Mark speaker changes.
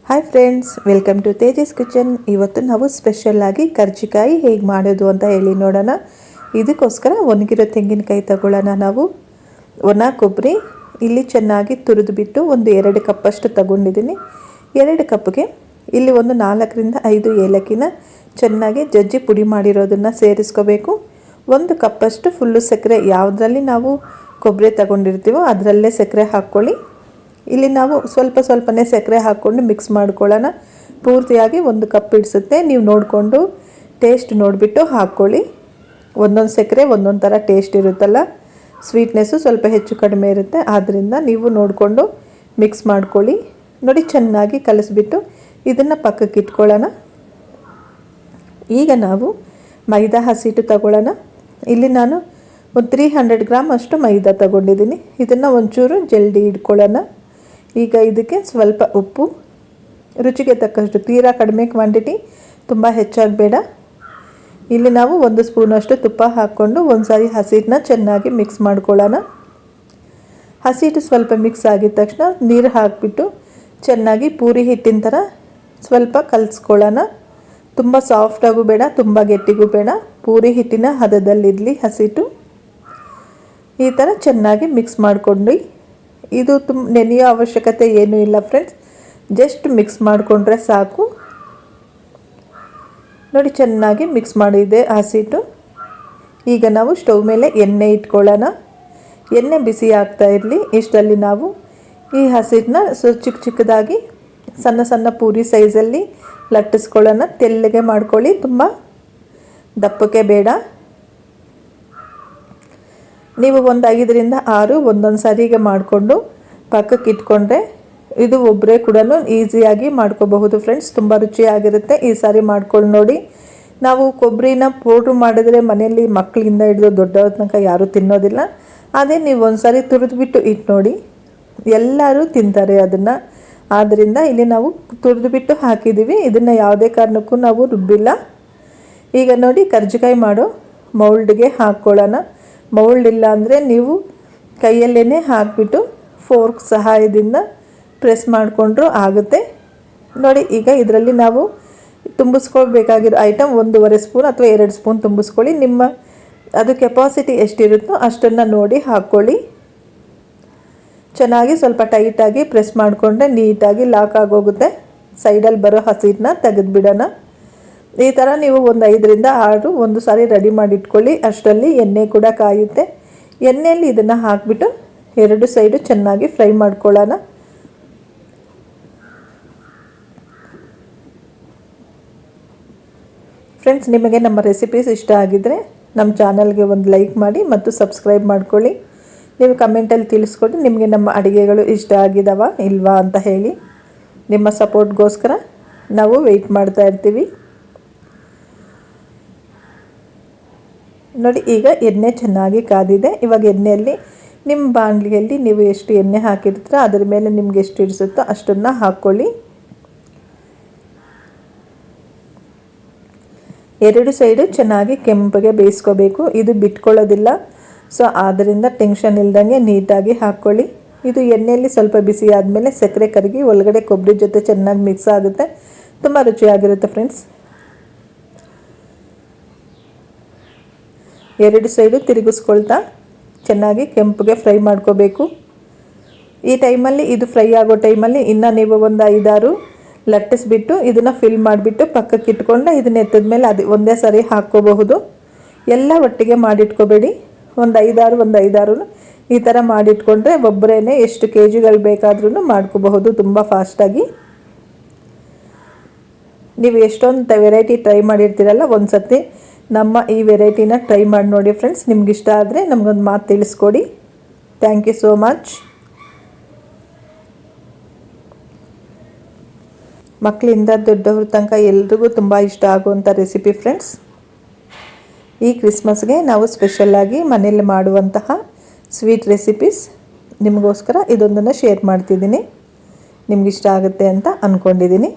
Speaker 1: Hi friends, welcome to Tejas kitchen. ಇವತ್ತು ನಾವು special ಆಗಿ ಕರ್ಜಿಕಾಯಿ ಹೇಗೆ ಮಾಡೋದು ಅಂತ ಹೇಳಿ ನೋಡೋಣ. ಇದಕ್ಕೋಸ್ಕರ ಒಣಗಿರೋ ತೆಂಗಿನಕಾಯಿ ತಗೊಳ್ಳೋಣ. ನಾವು ಒಣ ಕೊಬ್ಬರಿ ಇಲ್ಲಿ ಚೆನ್ನಾಗಿ ತುರಿದು ಬಿಟ್ಟು ಒಂದು 2 ಕಪ್ಪಷ್ಟು ತಗೊಂಡಿದ್ದೀನಿ. 2 ಕಪ್ಗೆ ಇಲ್ಲಿ ಒಂದು 4 ರಿಂದ 5 ಏಲಕ್ಕಿನ ಚೆನ್ನಾಗಿ ಜಜ್ಜಿ ಪುಡಿ ಮಾಡಿರೋದನ್ನು ಸೇರಿಸ್ಕೋಬೇಕು. 1 ಕಪ್ಪಷ್ಟು ಫುಲ್ಲು ಸಕ್ಕರೆ, ಯಾವುದರಲ್ಲಿ ನಾವು ಕೊಬ್ಬರಿ ತಗೊಂಡಿರ್ತೀವೋ ಅದರಲ್ಲೇ ಸಕ್ಕರೆ ಹಾಕ್ಕೊಳ್ಳಿ. ಇಲ್ಲಿ ನಾವು ಸ್ವಲ್ಪನೇ ಸಕ್ಕರೆ ಹಾಕ್ಕೊಂಡು ಮಿಕ್ಸ್ ಮಾಡ್ಕೊಳ್ಳೋಣ. ಪೂರ್ತಿಯಾಗಿ 1 ಕಪ್ ಇಡಿಸುತ್ತೆ. ನೀವು ನೋಡಿಕೊಂಡು ಟೇಸ್ಟ್ ನೋಡಿಬಿಟ್ಟು ಹಾಕ್ಕೊಳ್ಳಿ. ಒಂದೊಂದು ಸಕ್ಕರೆ ಒಂದೊಂದು ಥರ ಟೇಸ್ಟ್ ಇರುತ್ತಲ್ಲ, ಸ್ವೀಟ್ನೆಸ್ಸು ಸ್ವಲ್ಪ ಹೆಚ್ಚು ಕಡಿಮೆ ಇರುತ್ತೆ. ಆದ್ದರಿಂದ ನೀವು ನೋಡಿಕೊಂಡು ಮಿಕ್ಸ್ ಮಾಡ್ಕೊಳ್ಳಿ. ನೋಡಿ, ಚೆನ್ನಾಗಿ ಕಲಿಸ್ಬಿಟ್ಟು ಇದನ್ನು ಪಕ್ಕಕ್ಕೆ ಇಟ್ಕೊಳ್ಳೋಣ. ಈಗ ನಾವು ಮೈದಾ ಹಸಿಟ್ಟು ತಗೊಳ್ಳೋಣ. ಇಲ್ಲಿ ನಾನು ಒಂದು 300 ಗ್ರಾಮ್ ಅಷ್ಟು ಮೈದಾ ತಗೊಂಡಿದ್ದೀನಿ. ಇದನ್ನು ಒಂಚೂರು ಜಲ್ದಿ ಇಟ್ಕೊಳ್ಳೋಣ. ಈಗ ಇದಕ್ಕೆ ಸ್ವಲ್ಪ ಉಪ್ಪು, ರುಚಿಗೆ ತಕ್ಕಷ್ಟು, ತೀರಾ ಕಡಿಮೆ ಕ್ವಾಂಟಿಟಿ, ತುಂಬ ಹೆಚ್ಚಾಗಬೇಡ. ಇಲ್ಲಿ ನಾವು 1 ಸ್ಪೂನಷ್ಟು ತುಪ್ಪ ಹಾಕ್ಕೊಂಡು ಒಂದು ಸಾರಿ ಹಸಿಟ್ಟನ್ನ ಚೆನ್ನಾಗಿ ಮಿಕ್ಸ್ ಮಾಡ್ಕೊಳ್ಳೋಣ. ಹಸಿಟ್ಟು ಸ್ವಲ್ಪ ಮಿಕ್ಸ್ ಆಗಿದ ತಕ್ಷಣ ನೀರು ಹಾಕಿಬಿಟ್ಟು ಚೆನ್ನಾಗಿ ಪೂರಿ ಹಿಟ್ಟಿನ ಥರ ಸ್ವಲ್ಪ ಕಲಿಸ್ಕೊಳ್ಳೋಣ. ತುಂಬ ಸಾಫ್ಟಾಗೂ ಬೇಡ, ತುಂಬ ಗಟ್ಟಿಗೂ ಬೇಡ, ಪೂರಿ ಹಿಟ್ಟಿನ ಹದದಲ್ಲಿರಲಿ ಹಸಿಟ್ಟು. ಈ ಥರ ಚೆನ್ನಾಗಿ ಮಿಕ್ಸ್ ಮಾಡಿಕೊಂಡು, ಇದು ನೆನೆಯೋ ಅವಶ್ಯಕತೆ ಏನೂ ಇಲ್ಲ ಫ್ರೆಂಡ್ಸ್, ಜಸ್ಟ್ ಮಿಕ್ಸ್ ಮಾಡಿಕೊಂಡ್ರೆ ಸಾಕು. ನೋಡಿ, ಚೆನ್ನಾಗಿ ಮಿಕ್ಸ್ ಮಾಡಿದೆ ಹಸಿಟ್ಟು. ಈಗ ನಾವು ಸ್ಟವ್ ಮೇಲೆ ಎಣ್ಣೆ ಇಟ್ಕೊಳ್ಳೋಣ. ಎಣ್ಣೆ ಬಿಸಿ ಆಗ್ತಾ ಇರಲಿ. ಇಷ್ಟರಲ್ಲಿ ನಾವು ಈ ಹಸಿಟ್ಟನ್ನ ಚಿಕ್ಕದಾಗಿ ಸಣ್ಣ ಪೂರಿ ಸೈಜಲ್ಲಿ ಲಟ್ಟಿಸ್ಕೊಳ್ಳೋಣ. ತೆಳ್ಳಗೆ ಮಾಡ್ಕೊಳ್ಳಿ, ತುಂಬ ದಪ್ಪಕ್ಕೆ ಬೇಡ. ನೀವು ಒಂದು 5 ರಿಂದ 6 ಒಂದೊಂದು ಸಾರಿಗೆ ಮಾಡಿಕೊಂಡು ಪಕ್ಕಕ್ಕೆ ಇಟ್ಕೊಂಡ್ರೆ ಇದು ಒಬ್ಬರೇ ಕೂಡ ಈಸಿಯಾಗಿ ಮಾಡ್ಕೋಬಹುದು ಫ್ರೆಂಡ್ಸ್. ತುಂಬ ರುಚಿಯಾಗಿರುತ್ತೆ. ಈ ಸಾರಿ ಮಾಡ್ಕೊಂಡು ನೋಡಿ. ನಾವು ಕೊಬ್ಬರಿನ ಪೌಡ್ರ್ ಮಾಡಿದ್ರೆ ಮನೆಯಲ್ಲಿ ಮಕ್ಕಳಿಂದ ಹಿಡಿದು ದೊಡ್ಡವ್ರ ತನಕ ಯಾರೂ ತಿನ್ನೋದಿಲ್ಲ. ಅದೇ ನೀವು ಒಂದು ಸಾರಿ ತುರಿದ್ಬಿಟ್ಟು ಇಟ್ಟು ನೋಡಿ, ಎಲ್ಲರೂ ತಿಂತಾರೆ ಅದನ್ನು. ಆದ್ದರಿಂದ ಇಲ್ಲಿ ನಾವು ತುರಿದ್ಬಿಟ್ಟು ಹಾಕಿದ್ದೀವಿ. ಇದನ್ನು ಯಾವುದೇ ಕಾರಣಕ್ಕೂ ನಾವು ರುಬ್ಬಿಲ್ಲ. ಈಗ ನೋಡಿ, ಕರ್ಜಿಕಾಯಿ ಮಾಡೋ ಮೌಲ್ಡ್ಗೆ ಹಾಕ್ಕೊಳ್ಳೋಣ. ಮೌಲ್ಡ್ ಇಲ್ಲ ಅಂದರೆ ನೀವು ಕೈಯಲ್ಲೇ ಹಾಕಿಬಿಟ್ಟು ಫೋರ್ಕ್ ಸಹಾಯದಿಂದ ಪ್ರೆಸ್ ಮಾಡಿಕೊಂಡ್ರೂ ಆಗುತ್ತೆ. ನೋಡಿ, ಈಗ ಇದರಲ್ಲಿ ನಾವು ತುಂಬಿಸ್ಕೊಳ್ಬೇಕಾಗಿರೋ ಐಟಮ್ 1.5 ಸ್ಪೂನ್ ಅಥವಾ 2 ಸ್ಪೂನ್ ತುಂಬಿಸ್ಕೊಳ್ಳಿ. ನಿಮ್ಮ ಅದು ಕೆಪಾಸಿಟಿ ಎಷ್ಟಿರುತ್ತೋ ಅಷ್ಟನ್ನು ನೋಡಿ ಹಾಕ್ಕೊಳ್ಳಿ. ಚೆನ್ನಾಗಿ ಸ್ವಲ್ಪ ಟೈಟಾಗಿ ಪ್ರೆಸ್ ಮಾಡಿಕೊಂಡ್ರೆ ನೀಟಾಗಿ ಲಾಕ್ ಆಗೋಗುತ್ತೆ. ಸೈಡಲ್ಲಿ ಬರೋ ಹಸಿಟ್ಟನ್ನ ತೆಗೆದುಬಿಡೋಣ. ಈ ಥರ ನೀವು ಒಂದು 5 ರಿಂದ 6 ಒಂದು ಸಾರಿ ರೆಡಿ ಮಾಡಿಟ್ಕೊಳ್ಳಿ. ಅಷ್ಟರಲ್ಲಿ ಎಣ್ಣೆ ಕೂಡ ಕಾಯುತ್ತೆ. ಎಣ್ಣೆಯಲ್ಲಿ ಇದನ್ನು ಹಾಕಿಬಿಟ್ಟು 2 ಸೈಡು ಚೆನ್ನಾಗಿ ಫ್ರೈ ಮಾಡ್ಕೊಳ್ಳೋಣ. ಫ್ರೆಂಡ್ಸ್, ನಿಮಗೆ ನಮ್ಮ ರೆಸಿಪೀಸ್ ಇಷ್ಟ ಆಗಿದ್ದರೆ ನಮ್ಮ ಚಾನಲ್ಗೆ ಒಂದು ಲೈಕ್ ಮಾಡಿ ಮತ್ತು ಸಬ್ಸ್ಕ್ರೈಬ್ ಮಾಡ್ಕೊಳ್ಳಿ. ನೀವು ಕಮೆಂಟಲ್ಲಿ ತಿಳಿಸ್ಕೊಡಿ ನಿಮಗೆ ನಮ್ಮ ಅಡುಗೆಗಳು ಇಷ್ಟ ಆಗಿದಾವ ಇಲ್ವಾ ಅಂತ ಹೇಳಿ. ನಿಮ್ಮ ಸಪೋರ್ಟ್ಗೋಸ್ಕರ ನಾವು ವೆಯ್ಟ್ ಮಾಡ್ತಾ ಇರ್ತೀವಿ. ನೋಡಿ, ಈಗ ಎಣ್ಣೆ ಚೆನ್ನಾಗಿ ಕಾದಿದೆ. ಇವಾಗ ಎಣ್ಣೆಯಲ್ಲಿ ನಿಮ್ಮ ಬಾಣಲಿಯಲ್ಲಿ ನೀವು ಎಷ್ಟು ಎಣ್ಣೆ ಹಾಕಿರ್ತೀರೋ ಅದರ ಮೇಲೆ ನಿಮ್ಗೆ ಎಷ್ಟು ಇಡಿಸುತ್ತೋ ಅಷ್ಟನ್ನು ಹಾಕ್ಕೊಳ್ಳಿ. 2 ಸೈಡು ಚೆನ್ನಾಗಿ ಕೆಂಪಗೆ ಬೇಯಿಸ್ಕೋಬೇಕು. ಇದು ಬಿಟ್ಕೊಳ್ಳೋದಿಲ್ಲ. ಸೊ ಆದ್ದರಿಂದ ಟೆನ್ಷನ್ ಇಲ್ದಂಗೆ ನೀಟಾಗಿ ಹಾಕ್ಕೊಳ್ಳಿ. ಇದು ಎಣ್ಣೆಯಲ್ಲಿ ಸ್ವಲ್ಪ ಬಿಸಿ ಆದಮೇಲೆ ಸಕ್ಕರೆ ಕರಗಿ ಒಳಗಡೆ ಕೊಬ್ಬರಿ ಜೊತೆ ಚೆನ್ನಾಗಿ ಮಿಕ್ಸ್ ಆಗುತ್ತೆ. ತುಂಬ ರುಚಿಯಾಗಿರುತ್ತೆ ಫ್ರೆಂಡ್ಸ್. 2 ಸೈಡು ತಿರುಗಿಸ್ಕೊಳ್ತಾ ಚೆನ್ನಾಗಿ ಕೆಂಪಗೆ ಫ್ರೈ ಮಾಡ್ಕೋಬೇಕು. ಈ ಟೈಮಲ್ಲಿ, ಇದು ಫ್ರೈ ಆಗೋ ಟೈಮಲ್ಲಿ ಇನ್ನು ನೀವು ಒಂದು 5-6 ಲಟ್ಟಿಸ್ಬಿಟ್ಟು ಇದನ್ನು ಫಿಲ್ ಮಾಡಿಬಿಟ್ಟು ಪಕ್ಕಕ್ಕೆ ಇಟ್ಕೊಂಡು ಇದನ್ನ ಎತ್ತಿದ ಮೇಲೆ ಅದು ಒಂದೇ ಸಾರಿ ಹಾಕ್ಕೋಬಹುದು. ಎಲ್ಲ ಒಟ್ಟಿಗೆ ಮಾಡಿಟ್ಕೋಬೇಡಿ. ಒಂದು 5-6 ಈ ಥರ ಮಾಡಿಟ್ಕೊಂಡ್ರೆ ಒಬ್ಬರೇ ಎಷ್ಟು ಕೆಜಿಗಳು ಬೇಕಾದ್ರೂ ಮಾಡ್ಕೋಬಹುದು ತುಂಬ ಫಾಸ್ಟಾಗಿ. ನೀವು ಎಷ್ಟೊಂದು ವೆರೈಟಿ ಟ್ರೈ ಮಾಡಿರ್ತೀರಲ್ಲ, ಒಂದು ಸರ್ತಿ ನಮ್ಮ ಈ ವೆರೈಟಿನ ಟ್ರೈ ಮಾಡಿ ನೋಡಿ ಫ್ರೆಂಡ್ಸ್. ನಿಮ್ಗಿಷ್ಟ ಆದರೆ ನಮಗೊಂದು ಮಾತು ತಿಳಿಸ್ಕೊಡಿ. Thank you so much. ಮಕ್ಕಳಿಂದ ದೊಡ್ಡವ್ರ ತನಕ ಎಲ್ರಿಗೂ ತುಂಬ ಇಷ್ಟ ಆಗುವಂಥ ರೆಸಿಪಿ ಫ್ರೆಂಡ್ಸ್. ಈ ಕ್ರಿಸ್ಮಸ್ಗೆ ನಾವು ಸ್ಪೆಷಲ್ಲಾಗಿ ಮನೇಲಿ ಮಾಡುವಂತಹ ಸ್ವೀಟ್ ರೆಸಿಪೀಸ್ ನಿಮಗೋಸ್ಕರ ಇದೊಂದನ್ನು ಶೇರ್ ಮಾಡ್ತಿದ್ದೀನಿ. ನಿಮಗಿಷ್ಟ ಆಗುತ್ತೆ ಅಂತ ಅಂದ್ಕೊಂಡಿದ್ದೀನಿ.